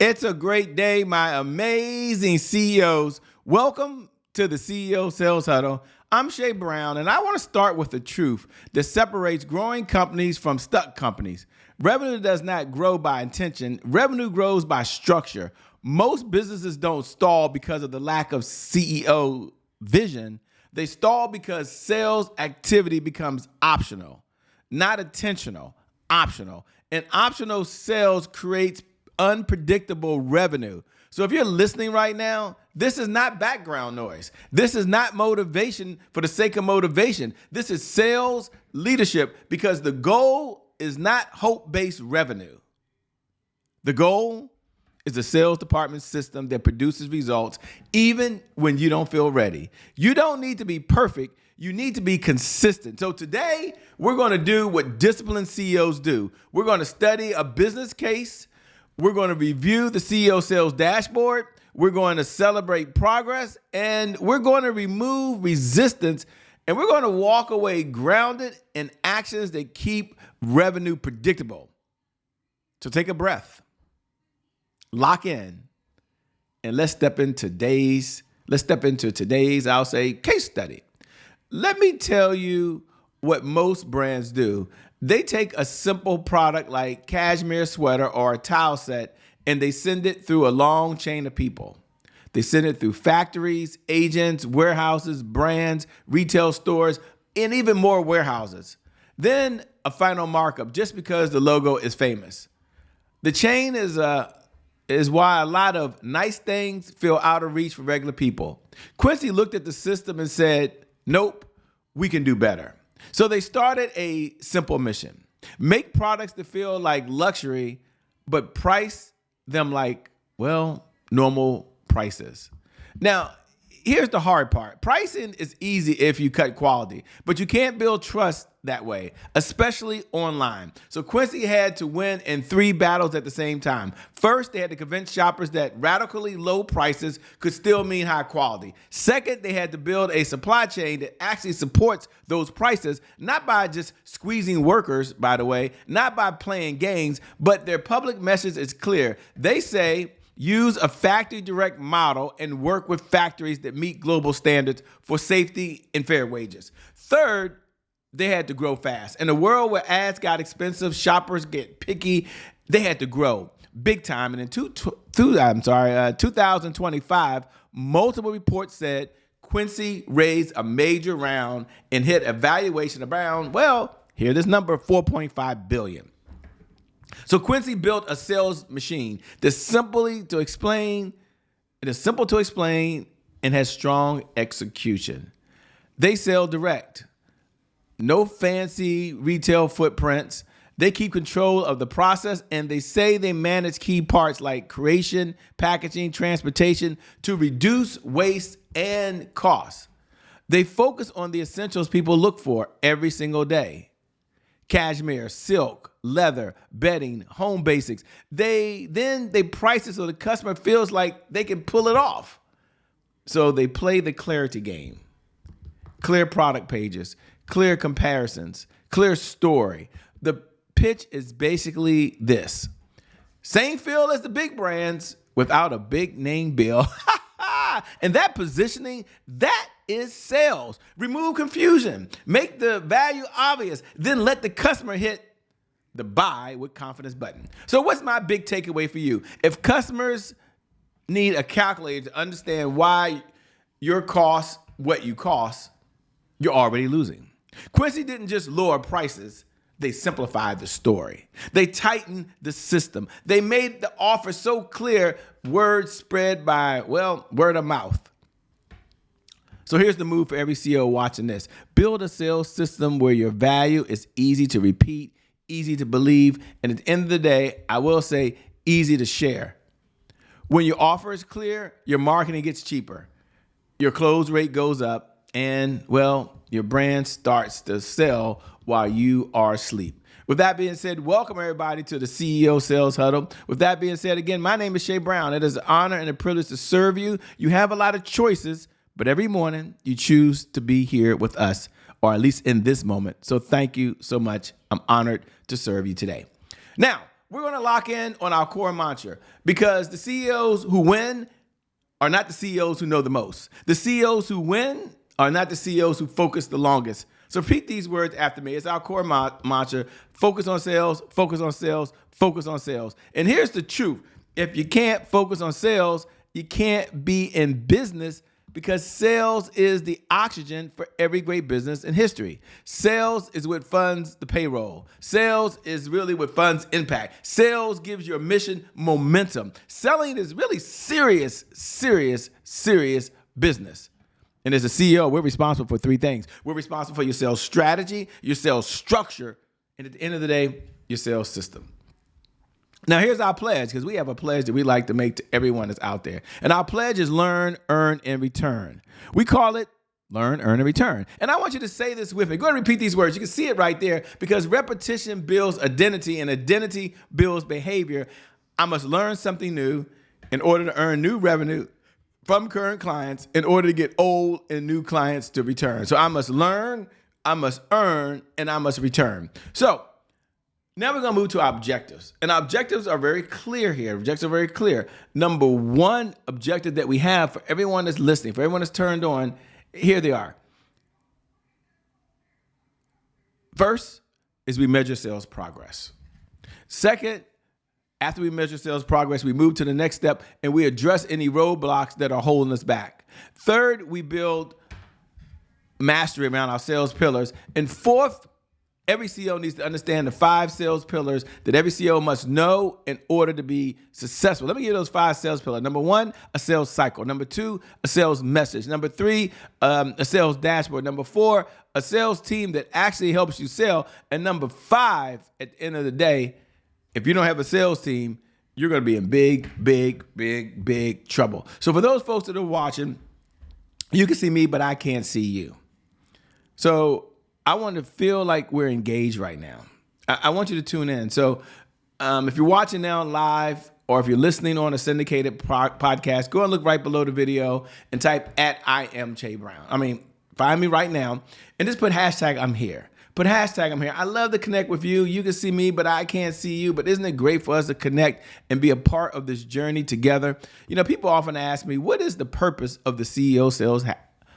It's a great day, my amazing CEOs. Welcome to the CEO Sales Huddle. I'm Shay Brown, and I want to start with the truth that separates growing companies from stuck companies. Revenue does not grow by intention. Revenue grows by structure. Most businesses don't stall because of the lack of CEO vision. They stall because sales activity becomes optional, not intentional, optional. And optional sales creates unpredictable revenue. So if you're listening right now, this is not background noise. This is not motivation for the sake of motivation. This is sales leadership because the goal is not hope-based revenue. The goal is a sales department system that produces results even when you don't feel ready. You don't need to be perfect. You need to be consistent. So today, we're going to do what disciplined CEOs do. We're going to study a business case. We're going to review the CEO sales dashboard. We're going to celebrate progress, and we're going to remove resistance, and we're going to walk away grounded in actions that keep revenue predictable. So take a breath, lock in, and let's step into today's, I'll say, case study. Let me tell you what most brands do. They take a simple product like cashmere sweater or a towel set, and they send it through a long chain of people. They send it through factories, agents, warehouses, brands, retail stores, and even more warehouses. Then a final markup just because the logo is famous. The chain is why a lot of nice things feel out of reach for regular people. Quincy looked at the system and said, nope, we can do better. So they started a simple mission. Make products that feel like luxury, but price them like, well, normal prices. Now, here's the hard part. Pricing is easy if you cut quality, but you can't build trust that way, especially online. So Quincy had to win in 3 battles at the same time. First, they had to convince shoppers that radically low prices could still mean high quality. Second, they had to build a supply chain that actually supports those prices, not by just squeezing workers, by the way, not by playing games, but their public message is clear. They say, use a factory direct model and work with factories that meet global standards for safety and fair wages. Third, they had to grow fast. In a world where ads got expensive, shoppers get picky, they had to grow big time. And in 2025, multiple reports said Quincy raised a major round and hit a valuation around, well, hear this number, $4.5 billion. So Quincy built a sales machine that's simple to explain and has strong execution. They sell direct. No fancy retail footprints. They keep control of the process, and they say they manage key parts like creation, packaging, transportation to reduce waste and costs. They focus on the essentials people look for every single day. Cashmere, silk, leather, bedding, home basics. They price it so the customer feels like they can pull it off. So they play the clarity game. Clear product pages, clear comparisons, clear story. The pitch is basically this. Same feel as the big brands without a big name bill. And that positioning, that is sales. Remove confusion. Make the value obvious. Then let the customer hit the buy with confidence button. So what's my big takeaway for you? If customers need a calculator to understand why your cost, what you cost, you're already losing. Quincy didn't just lower prices. They simplified the story. They tightened the system. They made the offer so clear, word spread by, well, word of mouth. So here's the move for every CEO watching this. Build a sales system where your value is easy to repeat, easy to believe, and at the end of the day, I will say, easy to share. When your offer is clear, your marketing gets cheaper. Your close rate goes up, and, well, your brand starts to sell while you are asleep. With that being said, welcome everybody to the CEO Sales Huddle. With that being said, again, my name is Shay Brown. It is an honor and a privilege to serve you. You have a lot of choices, but every morning you choose to be here with us, or at least in this moment. So thank you so much. I'm honored to serve you today. Now, we're going to lock in on our core mantra because the CEOs who win are not the CEOs who know the most. The CEOs who win are not the CEOs who focus the longest. So repeat these words after me. It's our core mantra. Focus on sales, focus on sales, focus on sales. And here's the truth. If you can't focus on sales, you can't be in business because sales is the oxygen for every great business in history. Sales is what funds the payroll. Sales is really what funds impact. Sales gives your mission momentum. Selling is really serious business. And as a CEO, we're responsible for three things. We're responsible for your sales strategy, your sales structure, and at the end of the day, your sales system. Now, here's our pledge, because we have a pledge that we like to make to everyone that's out there. And our pledge is learn, earn, and return. We call it learn, earn, and return. And I want you to say this with me. Go ahead and repeat these words. You can see it right there because repetition builds identity and identity builds behavior. I must learn something new in order to earn new revenue from current clients in order to get old and new clients to return. So I must learn, I must earn, and I must return. So now we're going to move to our objectives. And our objectives are very clear here. Objectives are very clear. Number one objective that we have for everyone that's listening, for everyone that's turned on, here they are. First is we measure sales progress. Second, after we measure sales progress, we move to the next step and we address any roadblocks that are holding us back. Third, we build mastery around our sales pillars. And fourth, every CEO needs to understand the 5 sales pillars that every CEO must know in order to be successful. Let me give you those 5 sales pillars. Number 1, a sales cycle. Number 2, a sales message. Number 3, a sales dashboard. Number 4, a sales team that actually helps you sell. And number 5, at the end of the day, if you don't have a sales team, you're going to be in big trouble. So for those folks that are watching, you can see me, but I can't see you. So I want to feel like we're engaged right now. I want you to tune in. So if you're watching now live or if you're listening on a syndicated podcast, go and look right below the video and type @IamCheBrown. Find me right now and just put hashtag I'm here. Put hashtag I'm here. I love to connect with you. You can see me, but I can't see you. But isn't it great for us to connect and be a part of this journey together? You know, people often ask me, what is the purpose of the CEO Sales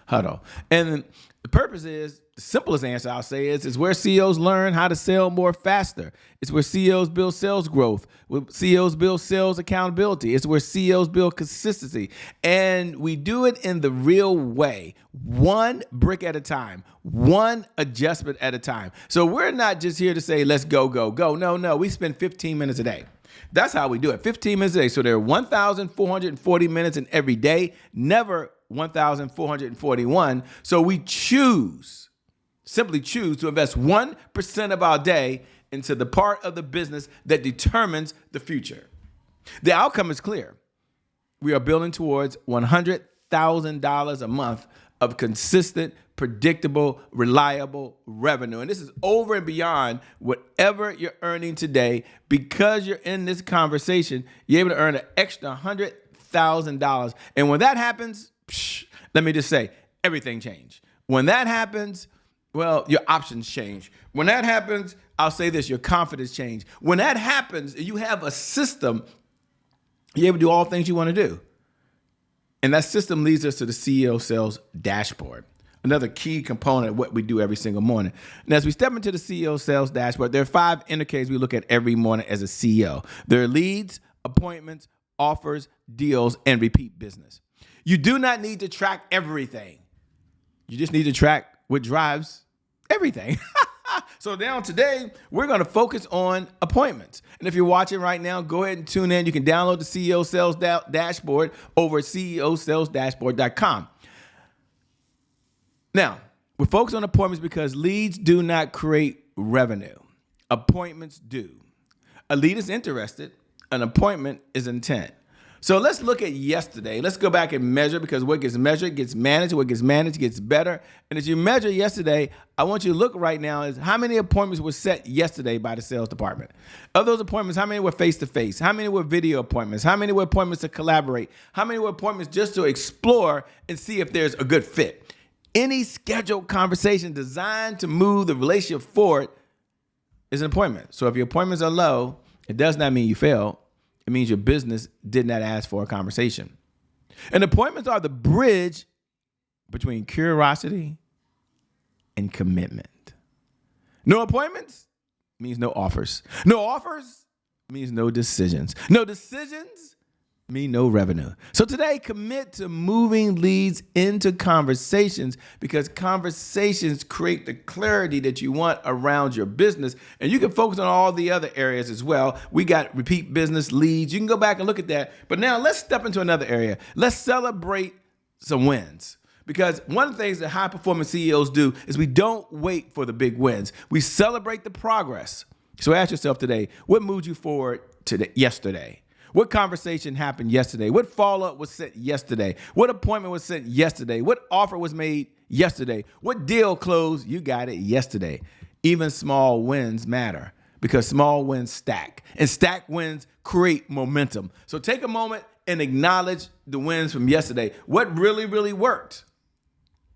Huddle? And the purpose is, the simplest answer I'll say is where CEOs learn how to sell more faster. It's where CEOs build sales growth. Where CEOs build sales accountability. It's where CEOs build consistency. And we do it in the real way, one brick at a time, one adjustment at a time. So we're not just here to say, let's go. No, we spend 15 minutes a day. That's how we do it, 15 minutes a day. So there are 1,440 minutes in every day, never 1,441. So we simply choose to invest 1% of our day into the part of the business that determines the future. The outcome is clear. We are building towards $100,000 a month of consistent, predictable, reliable revenue. And this is over and beyond whatever you're earning today. Because you're in this conversation, you're able to earn an extra $100,000. And when that happens, let me just say, everything changed. When that happens, well, your options change. When that happens, I'll say this, your confidence change. When that happens, you have a system, you're able to do all things you want to do. And that system leads us to the CEO Sales Dashboard, another key component of what we do every single morning. And as we step into the CEO Sales Dashboard, there are 5 indicators we look at every morning as a CEO. There are leads, appointments, offers, deals, and repeat business. You do not need to track everything. You just need to track what drives everything. So now today, we're going to focus on appointments. And if you're watching right now, go ahead and tune in. You can download the CEO Sales Dashboard over at ceosalesdashboard.com. Now, we're focused on appointments because leads do not create revenue. Appointments do. A lead is interested. An appointment is intent. So let's look at yesterday. Let's go back and measure, because what gets measured gets managed. What gets managed gets better. And as you measure yesterday, I want you to look right now is how many appointments were set yesterday by the sales department. Of those appointments, how many were face-to-face? How many were video appointments? How many were appointments to collaborate? How many were appointments just to explore and see if there's a good fit? Any scheduled conversation designed to move the relationship forward is an appointment. So if your appointments are low, It does not mean you failed. It means your business did not ask for a conversation. And appointments are the bridge between curiosity and commitment. No appointments means no offers. No offers means no decisions. No decisions mean no revenue. So today, commit to moving leads into conversations, because conversations create the clarity that you want around your business. And you can focus on all the other areas as well. We got repeat business leads. You can go back and look at that. But now let's step into another area. Let's celebrate some wins. Because one of the things that high-performing CEOs do is we don't wait for the big wins. We celebrate the progress. So ask yourself today, what moved you forward yesterday? What conversation happened yesterday? What follow-up was sent yesterday? What appointment was sent yesterday? What offer was made yesterday? What deal closed? You got it yesterday. Even small wins matter, because small wins stack, and stack wins create momentum. So take a moment and acknowledge the wins from yesterday. What really, really worked?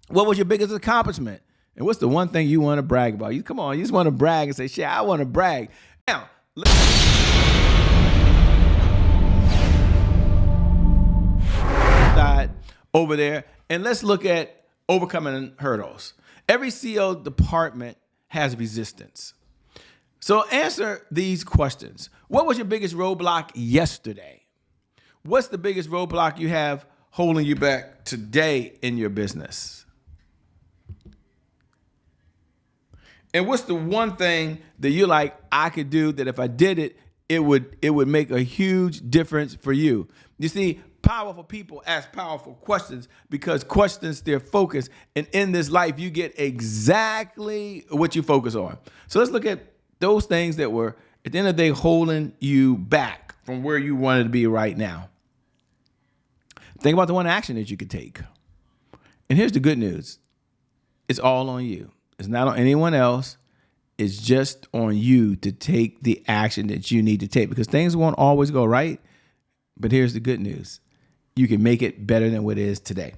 What was your biggest accomplishment? And what's the one thing you want to brag about? You just want to brag and say, shit, I want to brag. Now, over there, and let's look at overcoming hurdles. Every CEO department has resistance. So answer these questions. What was your biggest roadblock yesterday? What's the biggest roadblock you have holding you back today in your business? And what's the one thing that you're like, I could do that if I did it, it would make a huge difference for you? You see, powerful people ask powerful questions, because questions their focus. And in this life, you get exactly what you focus on. So let's look at those things that were, at the end of the day, holding you back from where you wanted to be right now. Think about the one action that you could take. And here's the good news. It's all on you. It's not on anyone else. It's just on you to take the action that you need to take, because things won't always go right. But here's the good news. You can make it better than what it is today.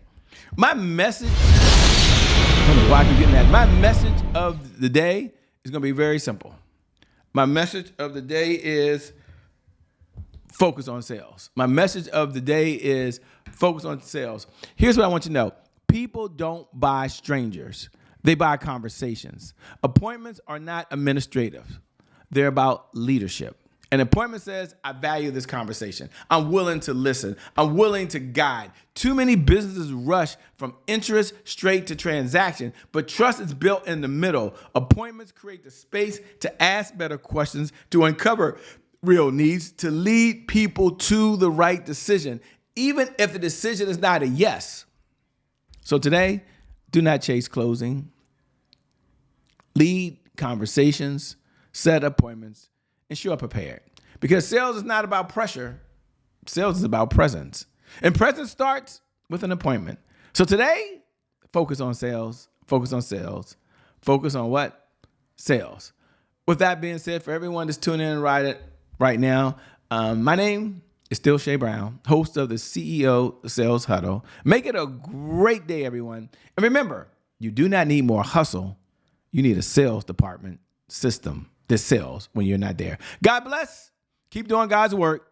My message, I don't know why I keep getting that. My message of the day is going to be very simple. My message of the day is focus on sales. My message of the day is focus on sales. Here's what I want you to know. People don't buy strangers. They buy conversations. Appointments are not administrative. They're about leadership. An appointment says, I value this conversation. I'm willing to listen. I'm willing to guide. Too many businesses rush from interest straight to transaction, but trust is built in the middle. Appointments create the space to ask better questions, to uncover real needs, to lead people to the right decision, even if the decision is not a yes. So today, do not chase closing. Lead conversations, set appointments, and show up prepared. Because sales is not about pressure. Sales is about presence. And presence starts with an appointment. So today, focus on sales, focus on sales, focus on what? Sales. With that being said, for everyone that's tuning in right now, my name is still Shay Brown, host of the CEO Sales Huddle. Make it a great day, everyone. And remember, you do not need more hustle. You need a sales department system that sells when you're not there. God bless. Keep doing God's work.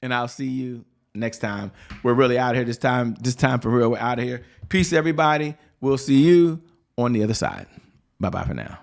And I'll see you next time. We're really out here this time for real. We're out of here. Peace, everybody. We'll see you on the other side. Bye-bye for now.